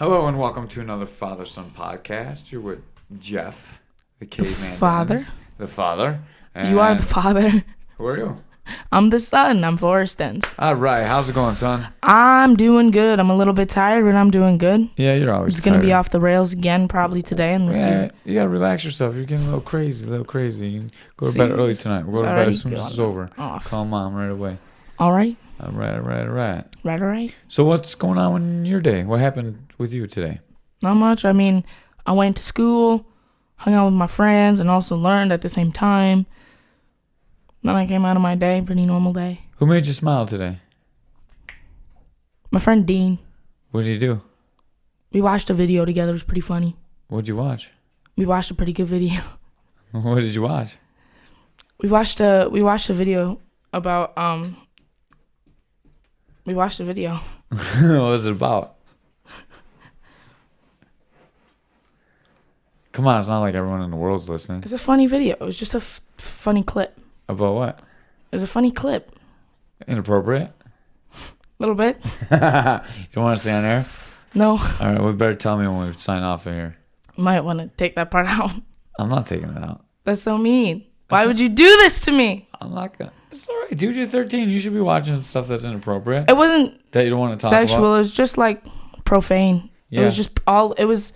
Hello and welcome to another Father-Son podcast. You're with Jeff, the caveman. Father. Dennis, the father. You are the father. Who are you? I'm the son. I'm Forrest Dens. All right. How's it going, son? I'm doing good. I'm a little bit tired, but I'm doing good. Yeah, you're always It's going to be off the rails again probably today unless you got to relax yourself. You're getting a little crazy. You can go to bed early tonight. We'll go to bed as soon as it's over. Off. Call mom right away. All right. All right. Right. So what's going on in your day? What happened with you today? Not much. I mean, I went to school, hung out with my friends, and also learned at the same time. Then I came out of my day, pretty normal day. Who made you smile today? My friend Dean. What did you do? We watched a video together. It was pretty funny. What'd you watch? We watched a pretty good video. What did you watch? We watched a video about We watched a video. What was it about? Come on, it's not like everyone in the world's listening. It's a funny video. It was just a funny clip. About what? It was a funny clip. Inappropriate? A little bit. You don't want to stay on air? No. All right, well, better tell me when we sign off of here. You might want to take that part out. I'm not taking it out. That's so mean. Why would you do this to me? I'm not going to. It's all right, dude. You're 13. You should be watching stuff that's inappropriate. It wasn't That you don't want to talk sexual. about. It was just like profane. Yeah. It was just all, it was,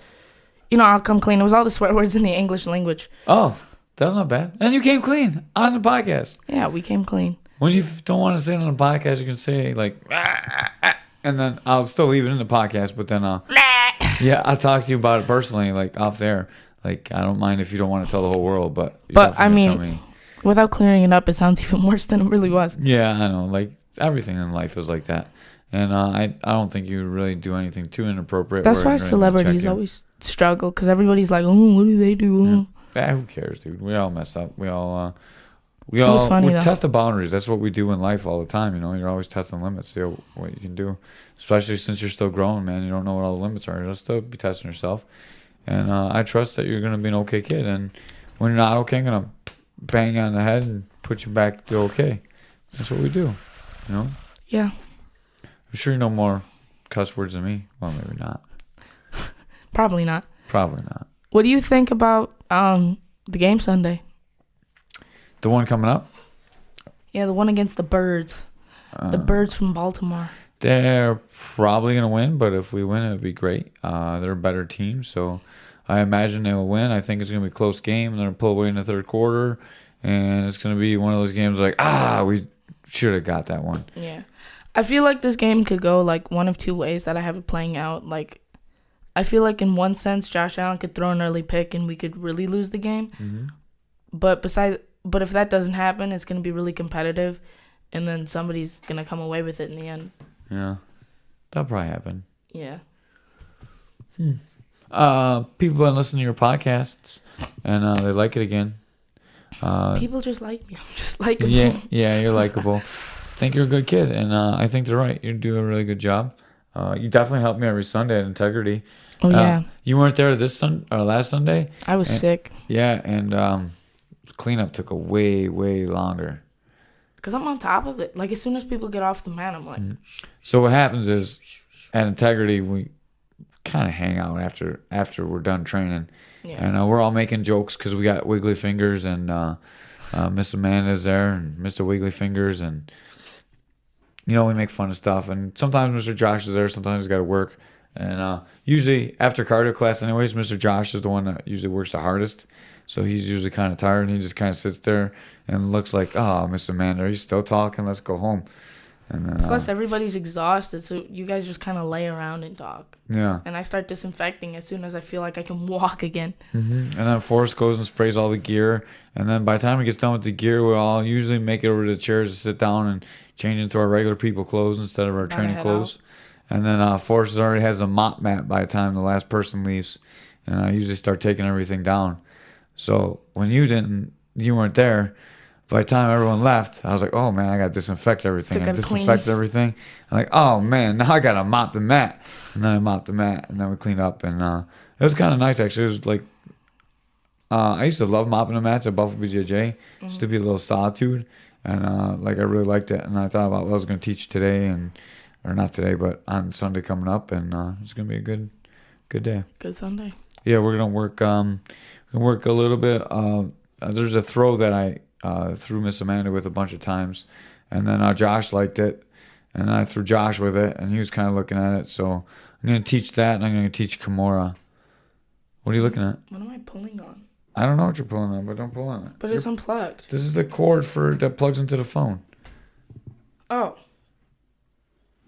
I'll come clean. It was all the swear words in the English language. Oh, that's not bad. And you came clean on the podcast. Yeah, we came clean. When you don't want to say it on the podcast, you can say like, and then I'll still leave it in the podcast, but then I'll talk to you about it personally, like off there. Like, I don't mind if you don't want to tell the whole world, but I mean, without clearing it up, it sounds even worse than it really was. Yeah, I know. Like, everything in life is like that. And I don't think you really do anything too inappropriate. That's why celebrities always struggle, because everybody's like, oh, what do they do? Yeah, who cares, dude? We all mess up. We It was funny, we though. test the boundaries. That's what we do in life all the time. You're always testing limits, see what you can do. Especially since you're still growing, man. You don't know what all the limits are. You'll still be testing yourself. And I trust that you're gonna be an okay kid. And when you're not okay, I'm gonna bang you on the head and put you back to okay. That's what we do. Yeah. I'm sure you know more cuss words than me. Well, maybe not. Probably not. Probably not. What do you think about the game Sunday? The one coming up? Yeah, the one against the Birds. The Birds from Baltimore. They're probably going to win, but if we win, it would be great. They're a better team, so I imagine they will win. I think it's going to be a close game. They're going to pull away in the third quarter, and it's going to be one of those games like, we should have got that one. Yeah. I feel like this game could go like one of two ways that I have it playing out. Like, I feel like in one sense, Josh Allen could throw an early pick and we could really lose the game. Mm-hmm. But if that doesn't happen, it's going to be really competitive, and then somebody's going to come away with it in the end. Yeah, that'll probably happen. Yeah. People have been listening to your podcasts, and they like it again. People just like me. I'm just likable. Yeah, you're likable. I think you're a good kid, and I think they're right. You do a really good job. You definitely help me every Sunday at Integrity. Oh, yeah. You weren't there last Sunday? I was sick. Yeah, and cleanup took a way longer. Because I'm on top of it. Like, as soon as people get off the mat, I'm like... So what happens is, at Integrity, we kind of hang out after we're done training. Yeah. And we're all making jokes because we got Wiggly Fingers and Miss Amanda's there and Mr. Wiggly Fingers. And, we make fun of stuff. And sometimes Mr. Josh is there. Sometimes he's got to work. And usually after cardio class anyways, Mr. Josh is the one that usually works the hardest. So he's usually kind of tired, and he just kind of sits there and looks like, Miss Amanda, are you still talking? Let's go home. And then, plus, everybody's exhausted, so you guys just kind of lay around and talk. Yeah. And I start disinfecting as soon as I feel like I can walk again. Mm-hmm. And then Forrest goes and sprays all the gear. And then by the time he gets done with the gear, we all usually make it over to the chairs to sit down and change into our regular people clothes instead of our training clothes. And then Forrest already has a mop mat by the time the last person leaves. And I usually start taking everything down. So when you weren't there, by the time everyone left, I was like, oh man, I got to disinfect everything. I disinfected everything. I'm like, oh man, now I got to mop the mat. And then I mopped the mat, and then we cleaned up. And it was kind of nice, actually. It was like, I used to love mopping the mats at Buffalo BJJ. Mm-hmm. Just to be a little solitude. And I really liked it. And I thought about what I was going to teach today, or not today, but on Sunday coming up. And it's going to be a Good day. Good Sunday. Yeah, we're gonna work. Work a little bit. There's a throw that I threw Miss Amanda with a bunch of times, and then Josh liked it, and then I threw Josh with it, and he was kind of looking at it. So I'm gonna teach that, and I'm gonna teach Kimura. What are you looking at? What am I pulling on? I don't know what you're pulling on, but don't pull on it. But it's unplugged. This is the cord that plugs into the phone. Oh.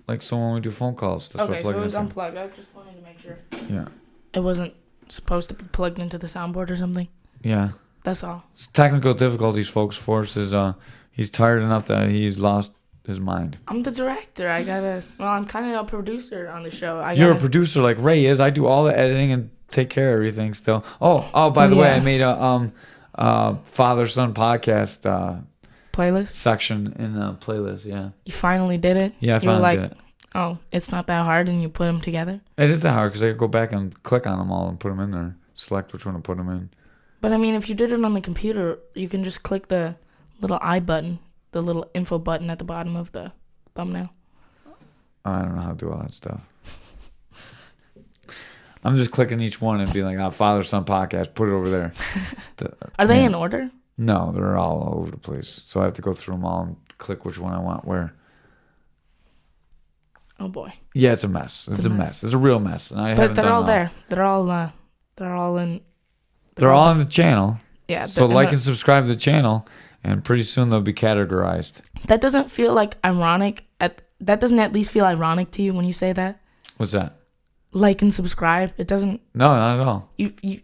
Like so when we do phone calls, that's Okay, what plug so it was into. unplugged. I just wanted to make sure. Yeah. It wasn't supposed to be plugged into the soundboard or something. Yeah. That's all. Technical difficulties, folks. Forrest is he's tired enough that he's lost his mind. I'm the director. I'm kind of a producer on the show. You're a producer like Ray is. I do all the editing and take care of everything still. Oh, by the way, I made a father-son podcast playlist section in the playlist, yeah. You finally did it? Yeah, I finally did it. Oh, it's not that hard, and you put them together? It is that hard because I could go back and click on them all and put them in there. Select which one to put them in. But I mean, if you did it on the computer, you can just click the little I button, the little info button at the bottom of the thumbnail. I don't know how to do all that stuff. I'm just clicking each one and being like, father-son podcast, put it over there. Are they in order? No, they're all over the place. So I have to go through them all and click which one I want where. Oh boy. Yeah, it's a mess. It's a mess. It's a real mess. And but they're all there. They're all in. They're all on the channel. Yeah. So like and subscribe to the channel, and pretty soon they'll be categorized. That doesn't feel like ironic. That doesn't at least feel ironic to you when you say that. What's that? Like and subscribe. It doesn't. No, not at all. You.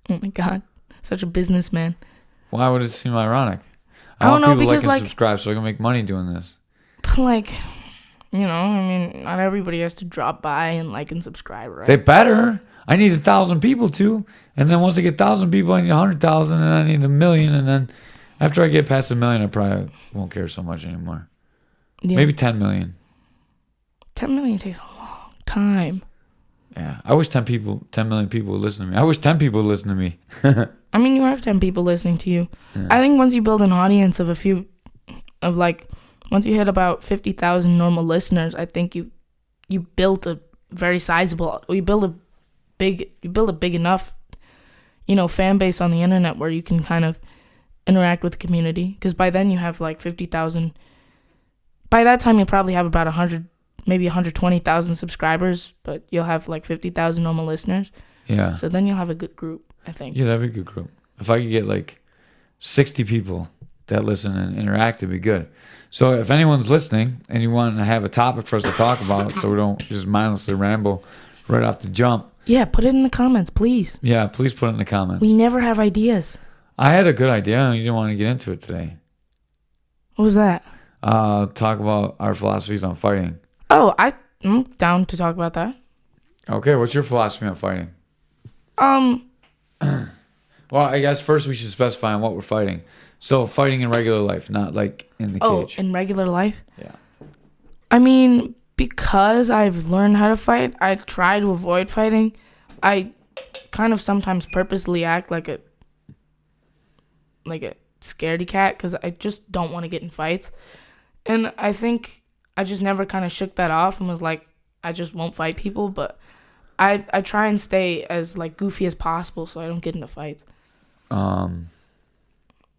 Oh my God, such a businessman. Why would it seem ironic? I don't know, because like and subscribe so I can make money doing this. But like, you know, I mean, not everybody has to drop by and like and subscribe, right? They better. I need 1,000 people too, and then once I get 1,000 people, I need 100,000, and I need 1 million, and then after I get past 1 million, I probably won't care so much anymore. Yeah. Maybe 10 million. 10 million takes a long time. Yeah, I wish 10 million people would listen to me. I wish 10 people would listen to me. I mean, you have 10 people listening to you. Yeah. I think once you build an audience of once you hit about 50,000 normal listeners, I think you built a very sizable. You build a big enough, fan base on the internet where you can kind of interact with the community. Because by then you have like 50,000. By that time you probably have about 100, maybe 120,000 subscribers, but you'll have like 50,000 normal listeners. Yeah. So then you'll have a good group, I think. Yeah, that'd be a good group. If I could get like 60 people that listen and interact, it'd be good. So if anyone's listening and you want to have a topic for us to talk about so we don't just mindlessly ramble right off the jump. Yeah, put it in the comments, please. Yeah, please put it in the comments. We never have ideas. I had a good idea and you didn't want to get into it today. What was that? Talk about our philosophies on fighting. Oh, I'm down to talk about that. Okay, what's your philosophy on fighting? Well, I guess first we should specify on what we're fighting. So fighting in regular life, not like in the cage. Oh, in regular life? Yeah. I mean, because I've learned how to fight, I try to avoid fighting. I kind of sometimes purposely act like a scaredy cat because I just don't want to get in fights. And I think I just never kind of shook that off and was like, I just won't fight people. But I try and stay as like goofy as possible so I don't get into fights.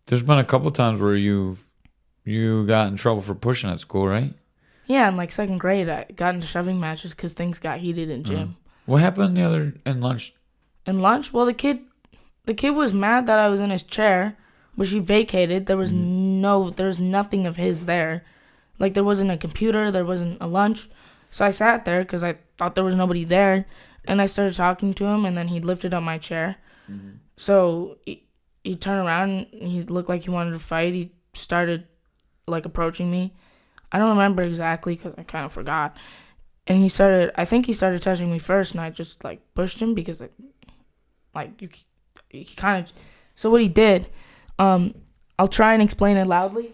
There's been a couple times where you got in trouble for pushing at school, right? Yeah, in like second grade, I got into shoving matches because things got heated in gym. What happened in lunch? In lunch? Well, the kid was mad that I was in his chair, which he vacated. There was nothing of his there. Like, there wasn't a computer, there wasn't a lunch. So I sat there because I thought there was nobody there. And I started talking to him, and then he lifted up my chair. Mm-hmm. So he turned around, and he looked like he wanted to fight. He started, like, approaching me. I don't remember exactly because I kind of forgot. And I think he started touching me first, and I just, like, pushed him because, he kind of... So what he did, I'll try and explain it loudly.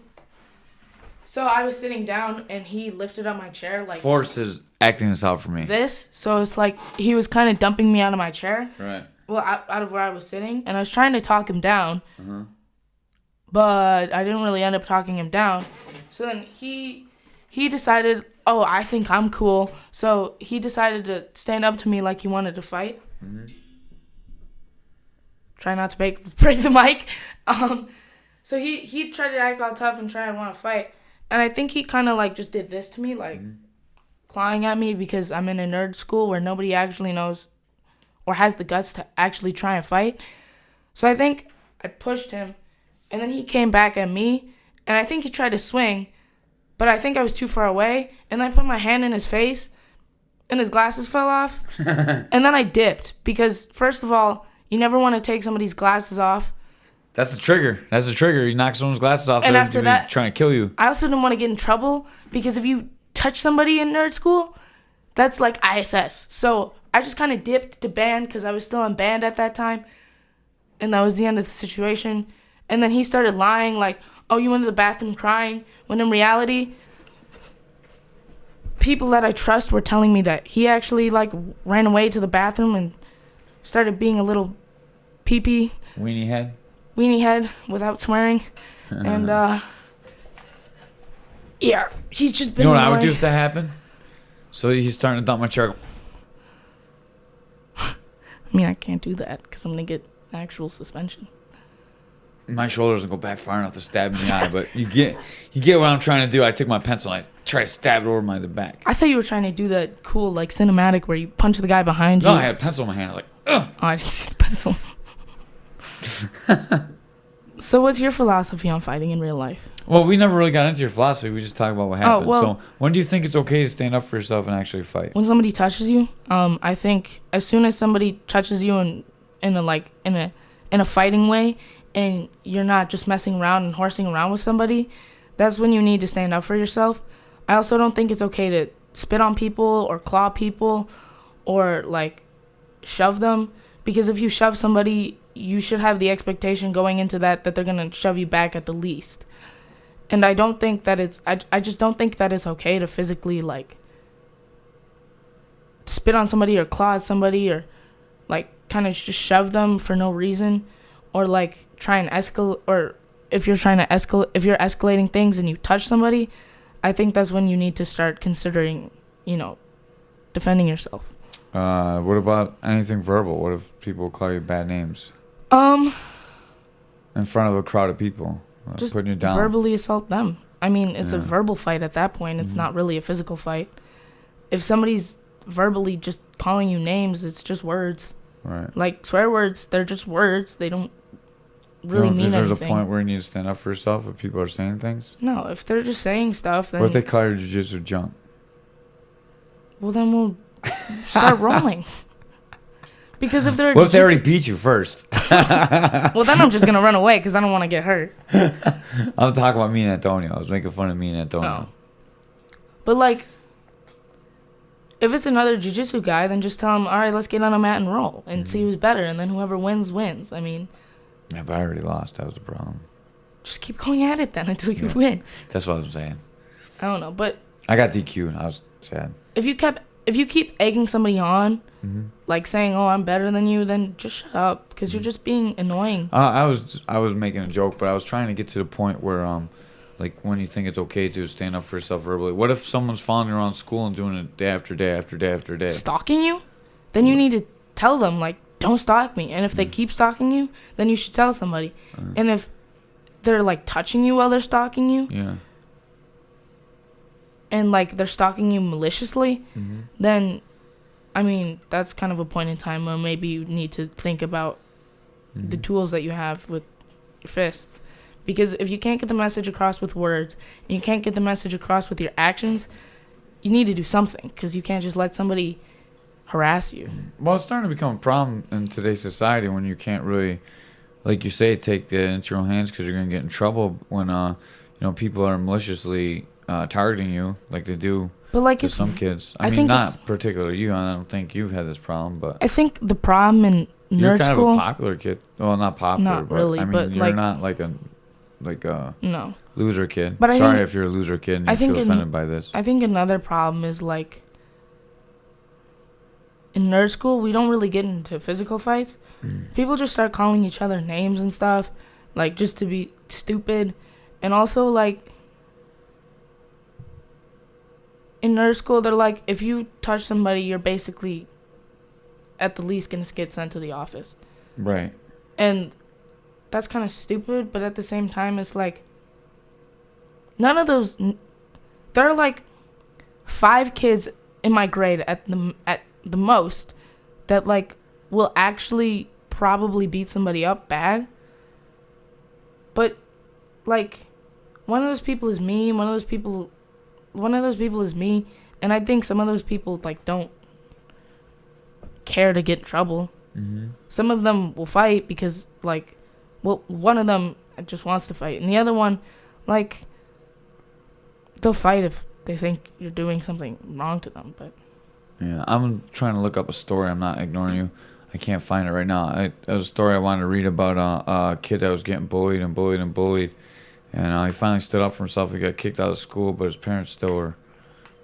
So I was sitting down, and he lifted up my chair, like... Forrest is acting this out for me. This. So it's like he was kind of dumping me out of my chair. Right. Well, out of where I was sitting. And I was trying to talk him down. Uh-huh. But I didn't really end up talking him down. So then he decided oh, I think I'm cool. So he decided to stand up to me like he wanted to fight. Try not to break the mic. So he tried to act all tough and try to want to fight. And I think he kind of like just did this to me, like clawing at me because I'm in a nerd school where nobody actually knows or has the guts to actually try and fight. So I think I pushed him, and then he came back at me, and I think he tried to swing, but I think I was too far away, and I put my hand in his face, and his glasses fell off, and then I dipped because, first of all, you never want to take somebody's glasses off. That's the trigger. That's the trigger. You knock someone's glasses off, And they're after that, trying to kill you. I also didn't want to get in trouble because if you touch somebody in nerd school, that's like ISS. So I just kind of dipped to band because I was still in band at that time. And that was the end of the situation. And then he started lying like, oh, you went to the bathroom crying. When in reality, people that I trust were telling me that he actually like ran away to the bathroom and started being a little pee-pee. Weenie head without swearing. And yeah, he's just been You know what I annoying. would do if that happened? So he's starting to dump my chair. I mean, I can't do that because I'm going to get actual suspension. My shoulder doesn't go back far enough to stab me in the eye, but you get what I'm trying to do. I take my pencil and I try to stab it over the back. I thought you were trying to do that cool, like, cinematic where you punch the guy behind you. No, I had a pencil in my hand. Like, ugh. Oh, I didn't see the pencil. So what's your philosophy on fighting in real life? Well, we never really got into your philosophy. We just talked about what happened. well- So when do you think it's okay to stand up for yourself and actually fight? When somebody touches you, I think as soon as somebody touches you in a fighting way, and you're not just messing around and horsing around with somebody, that's when you need to stand up for yourself. I also don't think it's okay to spit on people or claw people or like shove them, because if you shove somebody, you should have the expectation going into that they're gonna shove you back at the least. And I don't think that I just don't think that it's okay to physically like spit on somebody or claw at somebody or like kind of just shove them for no reason, or like try and escalate, or if you're escalating things and you touch somebody, I think that's when you need to start considering, defending yourself. What about anything verbal? What if people call you bad names in front of a crowd of people? Just putting you down. verbally assault them. I mean, it's a Yeah. verbal fight at that point. It's not really a physical fight. If somebody's verbally just calling you names, it's just words. Right. Like swear words, they're just words. They don't really You don't mean think there's anything. a point where you need to stand up for yourself if people are saying things? No, if they're just saying stuff, then What if they call your jiu-jitsu junk? then we'll start rolling. Because if they're What if they just- already beat you first? well, then I'm just gonna run away because I don't want to get hurt. I'm talking about me and Antonio. I was making fun of me and Antonio. Oh. But like, if it's another jiu-jitsu guy, then just tell him, all right, let's get on a mat and roll and see who's better, and then whoever wins wins. I mean, Yeah, but I already lost. That was the problem. just keep going at it then until you Yeah. win. That's what I was saying. I don't know, but I got DQ'd. I was sad. if you keep egging somebody on, like saying, "Oh, I'm better than you," then just shut up because you're just being annoying. I was making a joke, but I was trying to get to the point where like when you think it's okay to stand up for yourself verbally. What if someone's following you around school and doing it day after day after day after day? Stalking you, then you need to tell them like, "Don't stalk me." And if they keep stalking you, then you should tell somebody. And if they're like touching you while they're stalking you, Yeah. and like they're stalking you maliciously, then I mean that's kind of a point in time where maybe you need to think about the tools that you have with your fists. Because if you can't get the message across with words and you can't get the message across with your actions, you need to do something, because you can't just let somebody harass you. Well, it's starting to become a problem in today's society when you can't really, like you say, take it into your own hands because you're gonna get in trouble when people are maliciously targeting you like they do But like to it's some kids. I I mean, think not it's- particularly you. I don't think you've had this problem, but I think the problem in you're nerd kind school, of a popular kid. Well, not popular, Not but really, I mean, but, you're like- not like a no. loser kid. But I Sorry think- if you're a loser kid and I you think feel in- offended by this. I think another problem is like in nerd school we don't really get into physical fights. People just start calling each other names and stuff, like just to be stupid, and also like in nerd school, they're like, if you touch somebody, you're basically at the least going to get sent to the office. Right. And that's kind of stupid, but at the same time, it's like, none of those, there are like 5 kids in my grade at the most that like will actually probably beat somebody up bad. But like, one of those people is me, one of those people is me, and I think some of those people like don't care to get in trouble. Mm-hmm. Some of them will fight because like, well, one of them just wants to fight, and the other one, like, they'll fight if they think you're doing something wrong to them. But yeah, I'm trying to look up a story. I'm not ignoring you. I can't find it right now. It was a story I wanted to read about a kid that was getting bullied, and he finally stood up for himself. He got kicked out of school, but his parents still were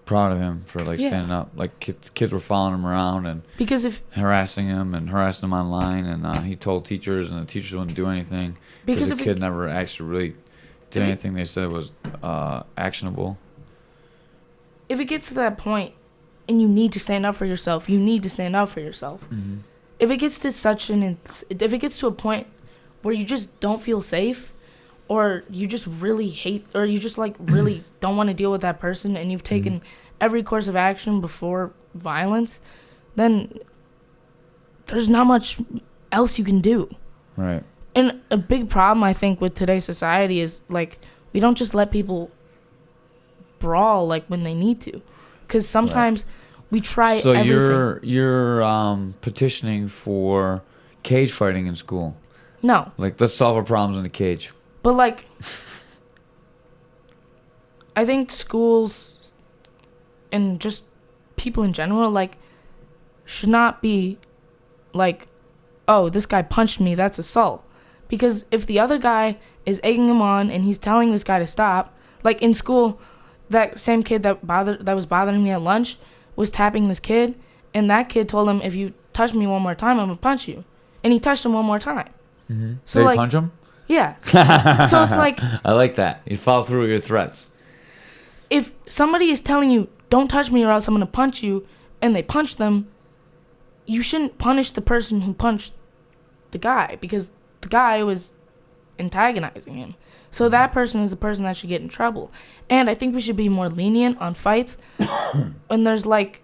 proud of him for like standing up. Like kids were following him around and because if harassing him online, and he told teachers, and the teachers wouldn't do anything because the kid never actually really did anything they said was actionable. If it gets to that point and you need to stand up for yourself, you need to stand up for yourself. Mm-hmm. If it gets to if it gets to a point where you just don't feel safe, or you just really hate, or you just like really don't want to deal with that person, and you've taken every course of action before violence, then there's not much else you can do. Right. And a big problem I think with today's society is like, we don't just let people brawl like when they need to, because sometimes we try everything. So you're petitioning for cage fighting in school? No. Like, let's solve our problems in the cage. But like, I think schools and just people in general like should not be like, oh, this guy punched me, that's assault. Because if the other guy is egging him on and he's telling this guy to stop, like in school, that same kid that was bothering me at lunch was tapping this kid, and that kid told him, if you touch me one more time, I'm gonna punch you. And he touched him one more time. Mm-hmm. So did like, you punch him? Yeah. So it's like, I like that. You follow through with your threats. If somebody is telling you, don't touch me or else I'm gonna punch you, and they punch them, you shouldn't punish the person who punched the guy, because the guy was antagonizing him. So that person is the person that should get in trouble. And I think we should be more lenient on fights when there's like,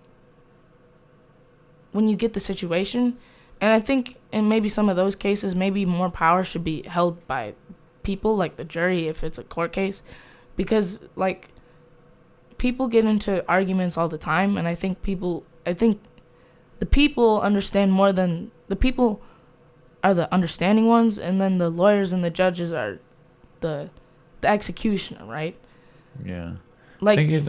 when you get the situation. And I think in maybe some of those cases, maybe more power should be held by people, like the jury, if it's a court case. Because like, people get into arguments all the time, and I think the people understand more than the people are the understanding ones, and then the lawyers and the judges are the executioner, right? Yeah. Like, I think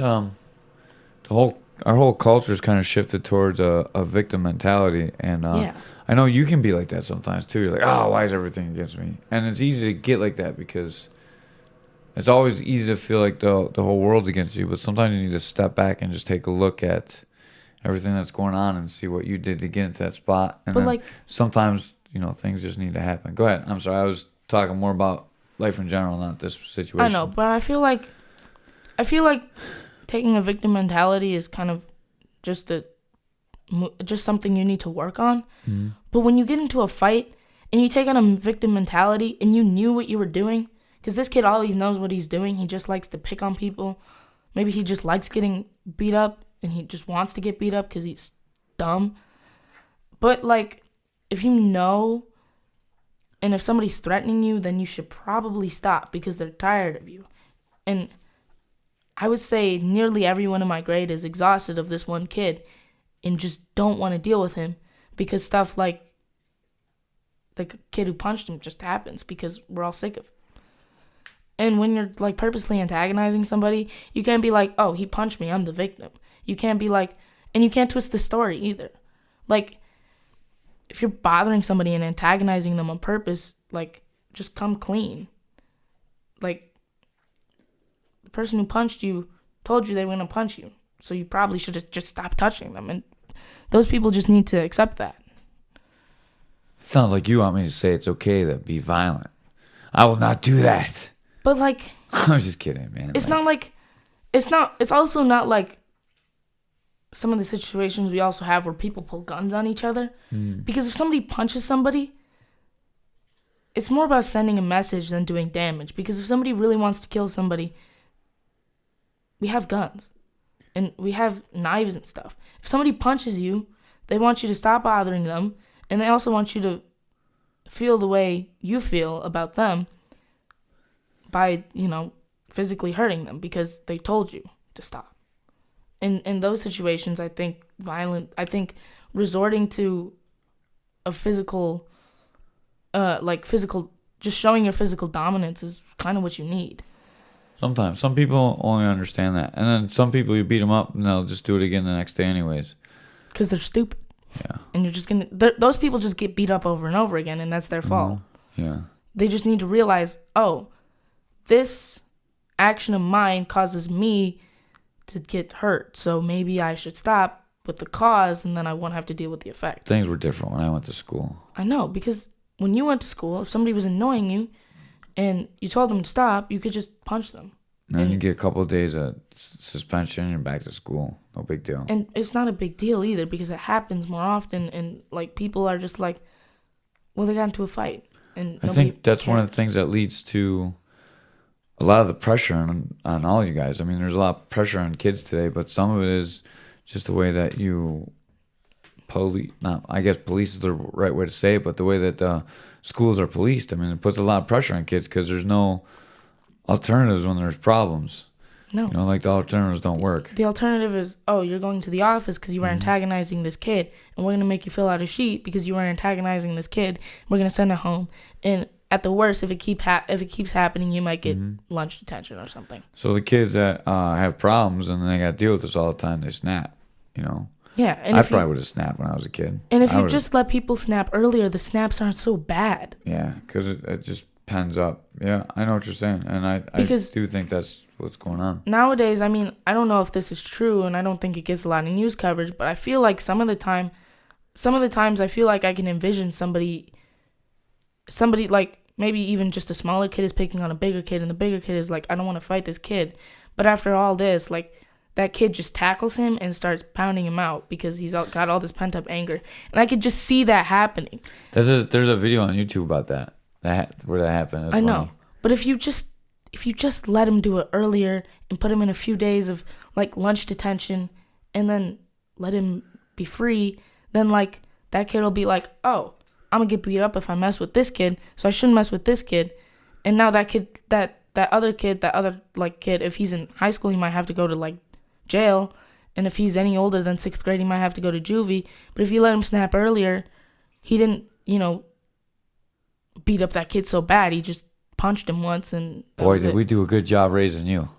our whole culture is kind of shifted towards a victim mentality, and yeah. I know you can be like that sometimes too. You're like, oh, why is everything against me? And it's easy to get like that because it's always easy to feel like the whole world's against you, but sometimes you need to step back and just take a look at everything that's going on and see what you did to get into that spot. And But like, sometimes, things just need to happen. Go ahead. I'm sorry. I was talking more about life in general, not this situation. I know, but I feel like taking a victim mentality is kind of just something you need to work on. Mm-hmm. But when you get into a fight and you take on a victim mentality and you knew what you were doing, because this kid always knows what he's doing. He just likes to pick on people. Maybe he just likes getting beat up and he just wants to get beat up because he's dumb. But like, if you know, and if somebody's threatening you, then you should probably stop because they're tired of you. And I would say nearly everyone in my grade is exhausted of this one kid and just don't want to deal with him, because stuff like the kid who punched him just happens because we're all sick of it. And when you're like purposely antagonizing somebody, you can't be like, oh, he punched me, I'm the victim. You can't be like, and you can't twist the story either. Like, if you're bothering somebody and antagonizing them on purpose, like, just come clean. Like, the person who punched you told you they were going to punch you, so you probably should have just stopped touching them. And those people just need to accept that. Sounds like you want me to say it's okay to be violent. I will not do that. But like, I'm just kidding, man. It's also not like some of the situations we also have where people pull guns on each other. Because if somebody punches somebody, it's more about sending a message than doing damage. Because if somebody really wants to kill somebody, we have guns and we have knives and stuff. If somebody punches you, they want you to stop bothering them, and they also want you to feel the way you feel about them by, physically hurting them because they told you to stop. In those situations, I think resorting to a physical, just showing your physical dominance is kind of what you need. Sometimes. Some people only understand that. And then some people, you beat them up and they'll just do it again the next day anyways. Because they're stupid. Yeah. And you're just going to... Those people just get beat up over and over again, and that's their fault. Yeah. They just need to realize, oh, this action of mine causes me to get hurt. So maybe I should stop with the cause, and then I won't have to deal with the effect. Things were different when I went to school. I know, because when you went to school, if somebody was annoying you and you told them to stop, you could just punch them. And then you get a couple of days of suspension and you're back to school. No big deal. And it's not a big deal either because it happens more often, and people are just like, well, they got into a fight. And I think that's one of the things that leads to a lot of the pressure on all you guys. I mean, there's a lot of pressure on kids today, but some of it is just the way that you police is the right way to say it, but the way that schools are policed. I mean, it puts a lot of pressure on kids because there's no alternatives when there's problems. No. The alternatives don't work. The alternative is, oh, you're going to the office because you were antagonizing this kid, and we're going to make you fill out a sheet because you were antagonizing this kid. We're going to send it home. And at the worst, if it keeps happening, you might get lunch detention or something. So the kids that have problems and they got to deal with this all the time, they snap, Yeah. And I probably would have snapped when I was a kid. And if you just let people snap earlier, the snaps aren't so bad. Yeah, because it just pens up. Yeah, I know what you're saying. And I do think that's what's going on. Nowadays, I mean, I don't know if this is true, and I don't think it gets a lot of news coverage, but I feel like some of the times I feel like I can envision somebody like maybe even just a smaller kid is picking on a bigger kid, and the bigger kid is like, I don't want to fight this kid. But after all this, like, that kid just tackles him and starts pounding him out because he's got all this pent-up anger. And I could just see that happening. There's a video on YouTube about that where that happened. I know. But if you just let him do it earlier and put him in a few days of, like, lunch detention and then let him be free, then, like, that kid will be like, oh, I'm going to get beat up if I mess with this kid, so I shouldn't mess with this kid. And now that kid, that other kid, if he's in high school, he might have to go to, like, jail. And if he's any older than 6th grade, he might have to go to juvie. But if you let him snap earlier, he didn't, beat up that kid so bad. He just punched him once, and boy, did we do a good job raising you.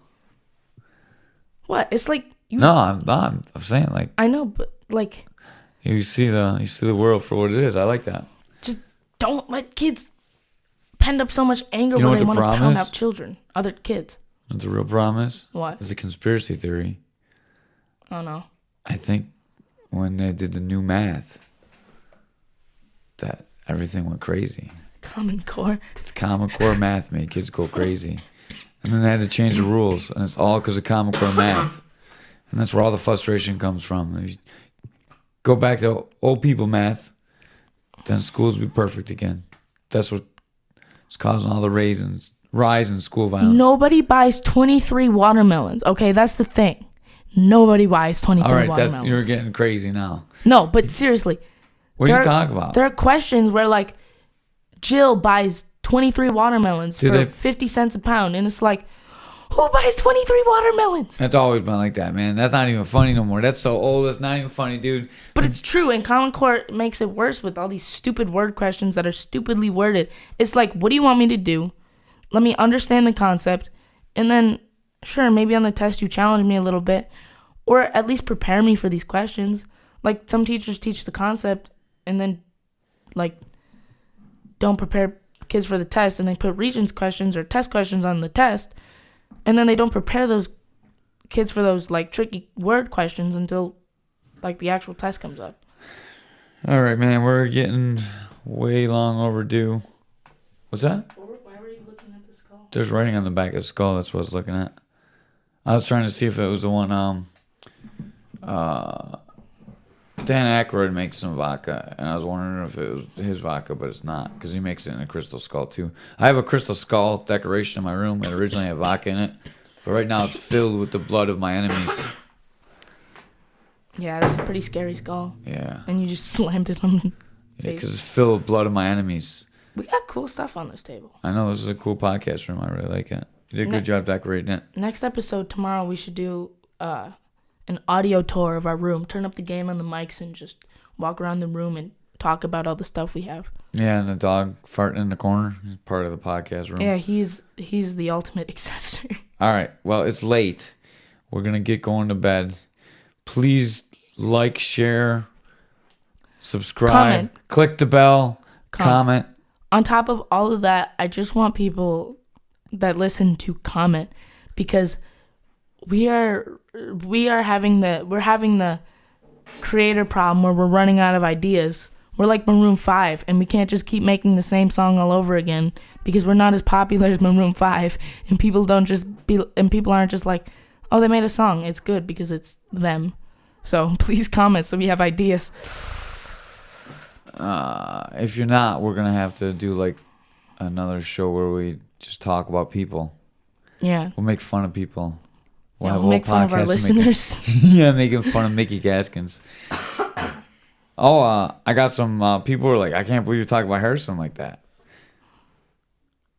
What? It's like you. No, I'm saying, like, I know, but like you see the world for what it is. I like that. Just don't let kids pent up so much anger where they want to pound out other kids. What's the real problem is? What? It's a conspiracy theory. Oh no. I think when they did the new math, that everything went crazy. Common Core. Common Core math made kids go crazy. And then they had to change the rules. And it's all because of Common Core math. And that's where all the frustration comes from. If you go back to old people math, then schools will be perfect again. That's what's causing all the rise in school violence. Nobody buys 23 watermelons. Okay, that's the thing. Nobody buys 23 watermelons. You're getting crazy now. No, but seriously. What are you talking about? There are questions where, like, Jill buys 23 watermelons for 50 cents a pound, and it's like, who buys 23 watermelons? That's always been like that, man. That's not even funny no more. That's so old. That's not even funny, dude. But it's true, and Common Core makes it worse with all these stupid word questions that are stupidly worded. It's like, what do you want me to do? Let me understand the concept, and then, sure, maybe on the test you challenge me a little bit, or at least prepare me for these questions. Like, some teachers teach the concept, and then, like, don't prepare kids for the test, and they put Regents questions or test questions on the test, and then they don't prepare those kids for those, like, tricky word questions until, like, the actual test comes up. All right, man, we're getting way long overdue. What's that? Why were you looking at the skull? There's writing on the back of the skull. That's what I was looking at. I was trying to see if it was the one Dan Aykroyd makes some vodka, and I was wondering if it was his vodka, but it's not, because he makes it in a Crystal Skull too. I have a Crystal Skull decoration in my room that originally had vodka in it, but right now it's filled with the blood of my enemies. Yeah, that's a pretty scary skull. Yeah. And you just slammed it on the Yeah, because it's filled with blood of my enemies. We got cool stuff on this table. I know, this is a cool podcast room. I really like it. You did a good job decorating it. Next episode tomorrow, we should do an audio tour of our room. Turn up the gain on the mics and just walk around the room and talk about all the stuff we have. Yeah, and the dog farting in the corner is part of the podcast room. Yeah, he's the ultimate accessory. All right. Well, it's late. We're going to get going to bed. Please like, share, subscribe, Comment. Click the bell, comment. On top of all of that, I just want people that listen to comment, because we're having the creator problem where we're running out of ideas. We're like Maroon 5, and we can't just keep making the same song all over again because we're not as popular as Maroon 5, and people aren't just like, oh, they made a song, it's good because it's them. So please comment so we have ideas. If you're not, we're gonna have to do like another show where we just talk about people. Yeah. We'll make fun of people. We'll make fun of our listeners. Yeah, making fun of Mickey Gaskins. Oh, I got some people who are like, I can't believe you talk about Harrison like that.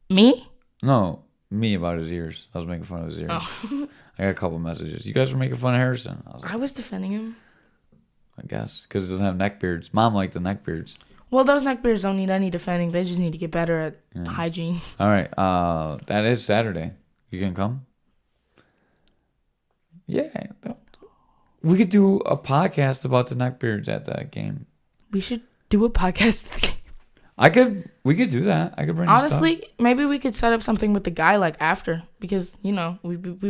Me? No, me about his ears. I was making fun of his ears. Oh. I got a couple messages. You guys were making fun of Harrison. I was defending him. I guess because he doesn't have neck beards. Mom liked the neck beards. Well, those neck beards don't need any defending. They just need to get better at hygiene. All right. That is Saturday. You can come? Yeah. We could do a podcast about the neck beards at that game. We should do a podcast. We could do that. I could bring Honestly, maybe we could set up something with the guy like after, because we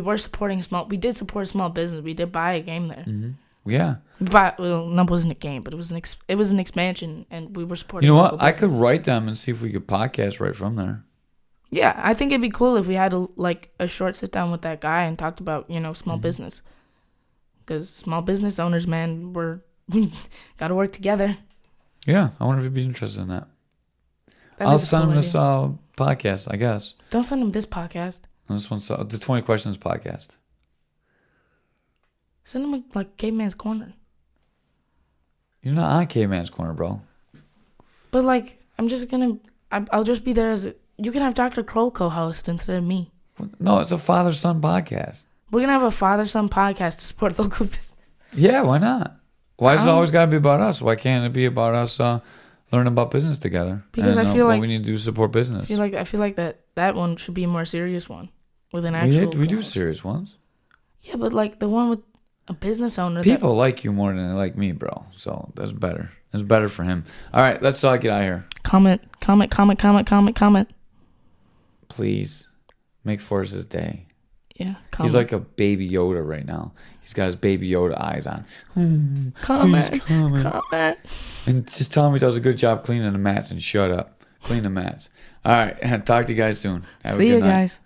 were supporting we did support a small business. We did buy a game there. Mm-hmm. Yeah. But that wasn't a game, but it was an expansion, and we were supporting. You know what? I could write them and see if we could podcast right from there. Yeah, I think it'd be cool if we had a short sit down with that guy and talked about small business, because small business owners, man, we got to work together. Yeah, I wonder if he'd be interested in that. I'll send him this podcast, I guess. Don't send him this podcast. This one's the 20 Questions podcast. Send him Caveman's Corner. You're not on Caveman's Corner, bro. But I'll just be there you can have Dr. Kroll co-host instead of me. No, it's a father-son podcast. We're going to have a father-son podcast to support local business. Yeah, why not? Why does it always got to be about us? Why can't it be about us learning about business together? Because I feel like we need to do is support business. I feel like that one should be a more serious one with an actual. We do serious ones. Yeah, but the one with a business owner. People like you more than they like me, bro. So that's better. It's better for him. All right, let's get out of here. Comment. Please make Forrest's day. Yeah, comment. He's like a baby Yoda right now. He's got his baby Yoda eyes on. Comment. And just tell him he does a good job cleaning the mats and shut up. Clean the mats. All right. Talk to you guys soon. See you guys.